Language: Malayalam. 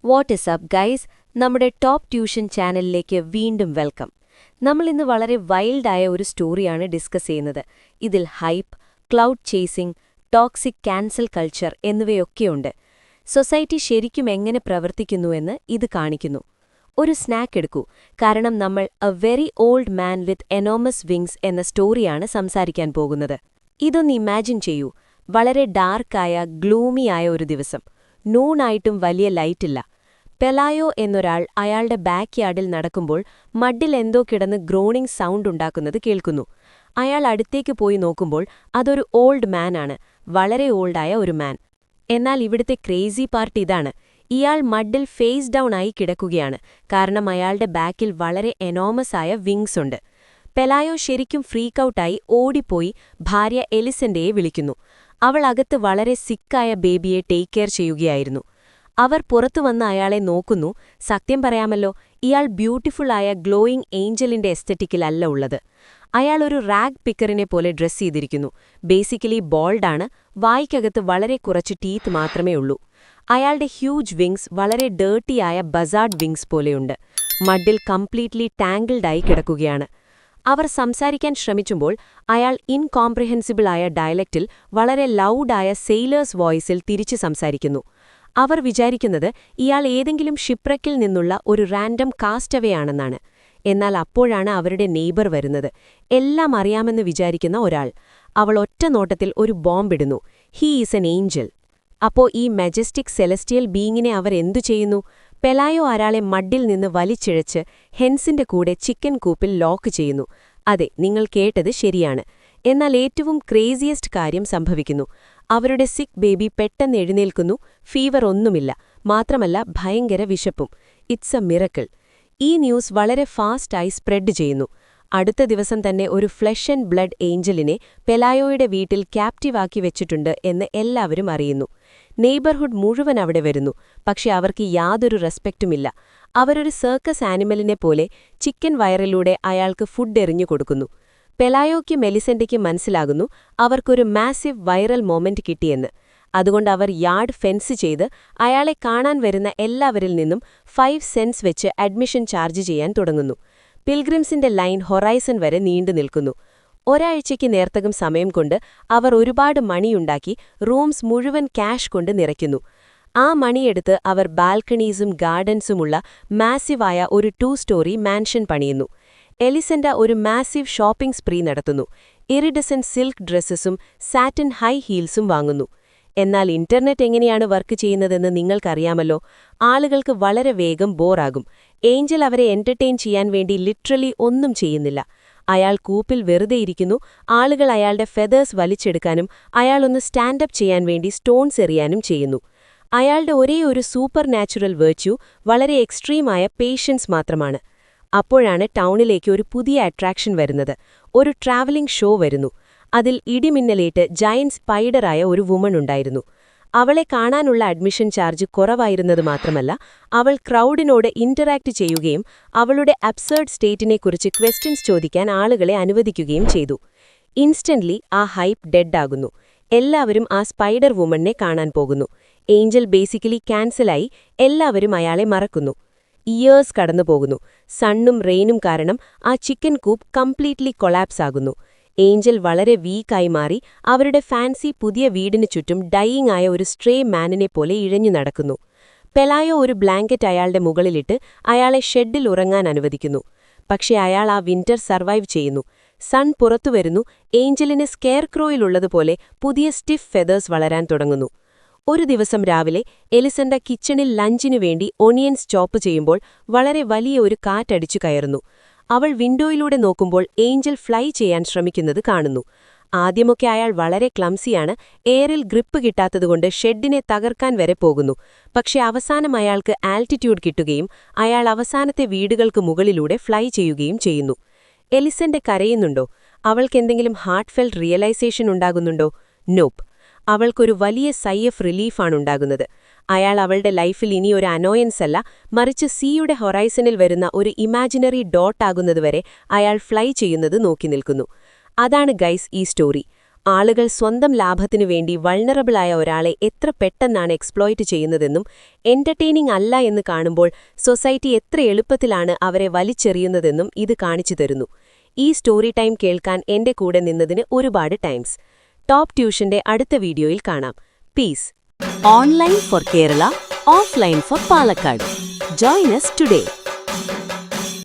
വാട്ട് ഇസ് അപ്പ് ഗൈസ്, നമ്മുടെ ടോപ്പ് ട്യൂഷൻ ചാനലിലേക്ക് വീണ്ടും വെൽക്കം. നമ്മൾ ഇന്ന് വളരെ വൈൽഡായ ഒരു സ്റ്റോറിയാണ് ഡിസ്കസ് ചെയ്യുന്നത്. ഇതിൽ hype, cloud chasing, toxic cancel culture എന്നിവയൊക്കെയുണ്ട്. സൊസൈറ്റി ശരിക്കും എങ്ങനെ പ്രവർത്തിക്കുന്നുവെന്ന് ഇത് കാണിക്കുന്നു. ഒരു സ്നാക്ക് എടുക്കൂ, കാരണം നമ്മൾ A very old man with enormous wings എന്ന സ്റ്റോറിയാണ് സംസാരിക്കാൻ പോകുന്നത്. ഇതൊന്ന് ഇമാജിൻ ചെയ്യൂ. വളരെ ഡാർക്കായ ഗ്ലൂമിയായ ഒരു ദിവസം. നൂണായിട്ടും വലിയ ലൈറ്റില്ല. പെലായോ എന്നൊരാൾ അയാളുടെ ബാക്ക് യാർഡിൽ നടക്കുമ്പോൾ മഡിൽ എന്തോ കിടന്ന് ഗ്രോണിംഗ് സൗണ്ട് ഉണ്ടാക്കുന്നത് കേൾക്കുന്നു. അയാൾ അടുത്തേക്ക് പോയി നോക്കുമ്പോൾ അതൊരു ഓൾഡ് മാനാണ്, വളരെ ഓൾഡായ ഒരു മാൻ. എന്നാൽ ഇവിടുത്തെ ക്രേസി പാർട്ട് ഇതാണ്: ഇയാൾ മഡിൽ ഫേസ് ഡൗൺ ആയി കിടക്കുകയാണ്, കാരണം അയാളുടെ ബാക്കിൽ വളരെ എനോമസ് ആയ വിങ്സ് ഉണ്ട്. പെലായോ ശരിക്കും ഫ്രീക്കൌട്ടായി ഓടിപ്പോയി ഭാര്യ എലിസന്റയെ വിളിക്കുന്നു. അവൾ അകത്ത് വളരെ സിക്കായ ബേബിയെ ടേക്ക് കെയർ ചെയ്യുകയായിരുന്നു. അവർ പുറത്തുവന്ന് അയാളെ നോക്കുന്നു. സത്യം പറയാമല്ലോ, ഇയാൾ ബ്യൂട്ടിഫുള്ളായ ഗ്ലോയിങ് ഏഞ്ചലിന്റെ എസ്തറ്റിക്കിലല്ല ഉള്ളത്. അയാൾ ഒരു റാഗ് പിക്കറിനെ പോലെ ഡ്രസ് ചെയ്തിരിക്കുന്നു. ബേസിക്കലി ബോൾഡാണ്. വായ്ക്കകത്ത് വളരെ കുറച്ച് ടീത്ത് മാത്രമേ ഉള്ളൂ. അയാളുടെ ഹ്യൂജ് വിങ്സ് വളരെ ഡേർട്ടിയായ ബസാർഡ് വിങ്സ് പോലെയുണ്ട്. മഡിൽ കംപ്ലീറ്റ്ലി ടാങ്കിൾഡായി കിടക്കുകയാണ്. അവർ സംസാരിക്കാൻ ശ്രമിച്ചുമ്പോൾ അയാൾ ഇൻകോംപ്രിഹെൻസിബിളായ ഡയലക്റ്റിൽ വളരെ ലൗഡായ സെയിലേഴ്സ് വോയിസിൽ തിരിച്ചു സംസാരിക്കുന്നു. അവർ വിചാരിക്കുന്നത് ഇയാൾ ഏതെങ്കിലും ഷിപ്രക്കിൽ നിന്നുള്ള ഒരു റാൻഡം കാസ്റ്റവേയാണെന്നാണ്. എന്നാൽ അപ്പോഴാണ് അവരുടെ നെയ്ബർ വരുന്നത്. എല്ലാം അറിയാമെന്ന് വിചാരിക്കുന്ന ഒരാൾ. അവൾ ഒറ്റ നോട്ടത്തിൽ ഒരു ബോംബിടുന്നു. He is an angel. അപ്പോ ഈ മെജസ്റ്റിക് സെലസ്റ്റിയൽ ബീയിങ്ങിനെ അവർ എന്തു ചെയ്യുന്നു? പെലായോ ഒരാളെ മഡിൽ നിന്ന് വലിച്ചിഴച്ച് ഹെൻസിന്റെ കൂടെ ചിക്കൻ കൂപ്പിൽ ലോക്ക് ചെയ്യുന്നു. അതെ, നിങ്ങൾ കേട്ടത് ശരിയാണ്. എന്നാൽ ഏറ്റവും ക്രേസിയസ്റ്റ് കാര്യം സംഭവിക്കുന്നു. അവരുടെ സിക്ക് ബേബി പെട്ടെന്ന് എഴുന്നേൽക്കുന്നു. ഫീവർ ഒന്നുമില്ല, മാത്രമല്ല ഭയങ്കര വിശപ്പും. It's A miracle. ഈ ന്യൂസ് വളരെ ഫാസ്റ്റായി സ്പ്രെഡ് ചെയ്യുന്നു. അടുത്ത ദിവസം തന്നെ ഒരു ഫ്ലെഷ് ആൻഡ് ബ്ലഡ് ഏഞ്ചലിനെ പെലായോയുടെ വീട്ടിൽ ക്യാപ്റ്റീവാക്കി വെച്ചിട്ടുണ്ട് എന്ന് എല്ലാവരും അറിയുന്നു. നെയ്ബർഹുഡ് മുഴുവൻ അവിടെ വരുന്നു. പക്ഷെ അവർക്ക് യാതൊരു റെസ്പെക്റ്റുമില്ല. അവരൊരു സർക്കസ് ആനിമലിനെ പോലെ ചിക്കൻ വയറിലൂടെ അയാൾക്ക് ഫുഡ് എറിഞ്ഞു കൊടുക്കുന്നു. പെലായോയ്ക്ക് മെലിസന്റയ്ക്ക് മനസ്സിലാകുന്നു അവർക്കൊരു മാസീവ് വൈറൽ മൊമെന്റ് കിട്ടിയെന്ന്. അതുകൊണ്ട് അവർ യാർഡ് ഫെൻസ് ചെയ്ത് അയാളെ കാണാൻ വരുന്ന എല്ലാവരിൽ നിന്നും 5 സെന്റ്സ് വെച്ച് അഡ്മിഷൻ ചാർജ് ചെയ്യാൻ തുടങ്ങുന്നു. പിൽഗ്രിംസിന്റെ ലൈൻ ഹൊറൈസൺ വരെ നീണ്ടു നിൽക്കുന്നു. ഒരാഴ്ചയ്ക്ക് നേർത്തകം സമയം കൊണ്ട് അവർ ഒരുപാട് മണിയുണ്ടാക്കി റൂംസ് മുഴുവൻ ക്യാഷ് കൊണ്ട് നിറയ്ക്കുന്നു. ആ മണിയെടുത്ത് അവർ ബാൽക്കണീസും ഗാർഡൻസുമുള്ള മാസീവായ ഒരു 2 സ്റ്റോറി മാൻഷൻ പണിയുന്നു. എലിസന്റ ഒരു മാസീവ് ഷോപ്പിംഗ് സ്പ്രീ നടത്തുന്നു. ഇറിഡസൻ സിൽക്ക് ഡ്രസ്സസും സാറ്റിൻ ഹൈ ഹീൽസും വാങ്ങുന്നു. എന്നാൽ ഇന്റർനെറ്റ് എങ്ങനെയാണ് വർക്ക് ചെയ്യുന്നതെന്ന് നിങ്ങൾക്കറിയാമല്ലോ. ആളുകൾക്ക് വളരെ വേഗം ബോറാകും. ഏഞ്ചൽ അവരെ എന്റർടൈൻ ചെയ്യാൻ വേണ്ടി ലിറ്ററലി ഒന്നും ചെയ്യുന്നില്ല. അയാൾ കൂപ്പിൽ വെറുതെ ഇരിക്കുന്നു. ആളുകൾ അയാളുടെ ഫെദേഴ്സ് വലിച്ചെടുക്കാനും അയാളൊന്ന് സ്റ്റാൻഡപ്പ് ചെയ്യാൻ വേണ്ടി സ്റ്റോൺസ് എറിയാനും ചെയ്യുന്നു. അയാളുടെ ഒരേ ഒരു സൂപ്പർ നാച്ചുറൽ വെർച്യു വളരെ എക്സ്ട്രീമായ പേഷ്യൻസ് മാത്രമാണ്. അപ്പോഴാണ് ടൗണിലേക്ക് ഒരു പുതിയ അട്രാക്ഷൻ വരുന്നത്. ഒരു ട്രാവലിംഗ് ഷോ വരുന്നു. അതിൽ ഇടിമിന്നലേറ്റ് ജയന്റ് സ്പൈഡറായ ഒരു വുമൺ ഉണ്ടായിരുന്നു. അവളെ കാണാനുള്ള അഡ്മിഷൻ ചാർജ് കുറവായിരുന്നത് മാത്രമല്ല, അവൾ ക്രൗഡിനോട് ഇന്ററാക്ട് ചെയ്യുകയും അവളുടെ അബ്സേർഡ് സ്റ്റേറ്റിനെക്കുറിച്ച് ക്വസ്റ്റ്യൻസ് ചോദിക്കാൻ ആളുകളെ അനുവദിക്കുകയും ചെയ്തു. ഇൻസ്റ്റന്റ്ലി ആ ഹൈപ്പ് ഡെഡാകുന്നു. എല്ലാവരും ആ സ്പൈഡർ വുമണിനെ കാണാൻ പോകുന്നു. ഏഞ്ചൽ ബേസിക്കലി ക്യാൻസലായി. എല്ലാവരും അയാളെ മറക്കുന്നു. ഇയേഴ്സ് കടന്നുപോകുന്നു. സണ്ണും റെയിനും കാരണം ആ ചിക്കൻ കൂപ്പ് കംപ്ലീറ്റ്ലി കൊളാപ്സ് ആകുന്നു. ഏഞ്ചൽ വളരെ വീക്കായി മാറി അവരുടെ ഫാൻസി പുതിയ വീടിനു ചുറ്റും ഡൈയിങ് ആയ ഒരു സ്ട്രേ മാനിനെ പോലെ ഇഴഞ്ഞു നടക്കുന്നു. പെലായോ ഒരു ബ്ലാങ്കറ്റ് അയാളുടെ മുകളിലിട്ട് അയാളെ ഷെഡിൽ ഉറങ്ങാൻ അനുവദിക്കുന്നു. പക്ഷെ അയാൾ ആ വിന്റർ സർവൈവ് ചെയ്യുന്നു. സൺ പുറത്തുവരുന്നു. ഏഞ്ചലിന് സ്കെയർക്രോയിലുള്ളതുപോലെ പുതിയ സ്റ്റിഫ് ഫെദേഴ്സ് വളരാൻ തുടങ്ങുന്നു. ഒരു ദിവസം രാവിലെ എലിസന്റ കിച്ചണിൽ ലഞ്ചിനു വേണ്ടി ഒണിയൻസ് ചോപ്പ് ചെയ്യുമ്പോൾ വളരെ വലിയ ഒരു കാറ്റടിച്ചു കയറുന്നു. അവൾ വിൻഡോയിലൂടെ നോക്കുമ്പോൾ ഏഞ്ചൽ ഫ്ലൈ ചെയ്യാൻ ശ്രമിക്കുന്നത് കാണുന്നു. ആദ്യമൊക്കെ അയാൾ വളരെ ക്ലംസിയാണ്. എയറിൽ ഗ്രിപ്പ് കിട്ടാത്തതുകൊണ്ട് ഷെഡിനെ തകർക്കാൻ വരെ പോകുന്നു. പക്ഷെ അവസാനം അയാൾക്ക് ആൽറ്റിറ്റ്യൂഡ് കിട്ടുകയും അയാൾ അവസാനത്തെ വീടുകൾക്ക് മുകളിലൂടെ ഫ്ലൈ ചെയ്യുകയും ചെയ്യുന്നു. എലിസന്റ കരയുന്നുണ്ടോ? അവൾക്കെന്തെങ്കിലും ഹാർട്ട്ഫെൽറ്റ് റിയലൈസേഷൻ ഉണ്ടാകുന്നുണ്ടോ? നോപ്പ്. അവൾക്കൊരു വലിയ സൈ ഓഫ് റിലീഫാണുണ്ടാകുന്നത്. അയാൾ അവളുടെ ലൈഫിൽ ഇനി ഒരു അനോയൻസ് അല്ല, മറിച്ച് സീയുടെ ഹൊറൈസണിൽ വരുന്ന ഒരു ഇമാജിനറി ഡോട്ട് ആകുന്നതുവരെ അയാൾ ഫ്ലൈ ചെയ്യുന്നത് നോക്കി നിൽക്കുന്നു. അതാണ് ഗൈസ് ഈ സ്റ്റോറി. ആളുകൾ സ്വന്തം ലാഭത്തിനു വേണ്ടി വൾണറബിളായ ഒരാളെ എത്ര പെട്ടെന്നാണ് എക്സ്പ്ലോയിറ്റ് ചെയ്യുന്നതെന്നും എന്റർടൈനിംഗ് അല്ല എന്ന് കാണുമ്പോൾ സൊസൈറ്റി എത്ര എളുപ്പത്തിലാണ് അവരെ വലിച്ചെറിയുന്നതെന്നും ഇത് കാണിച്ചു തരുന്നു. ഈ സ്റ്റോറി ടൈം കേൾക്കാൻ എന്റെ കൂടെ നിന്നതിന് ഒരുപാട് താങ്ക്സ്. ടോപ്പ് ട്യൂഷന്റെ അടുത്ത വീഡിയോയിൽ കാണാം. Peace. Online for Kerala, offline for Palakkad. Join us today.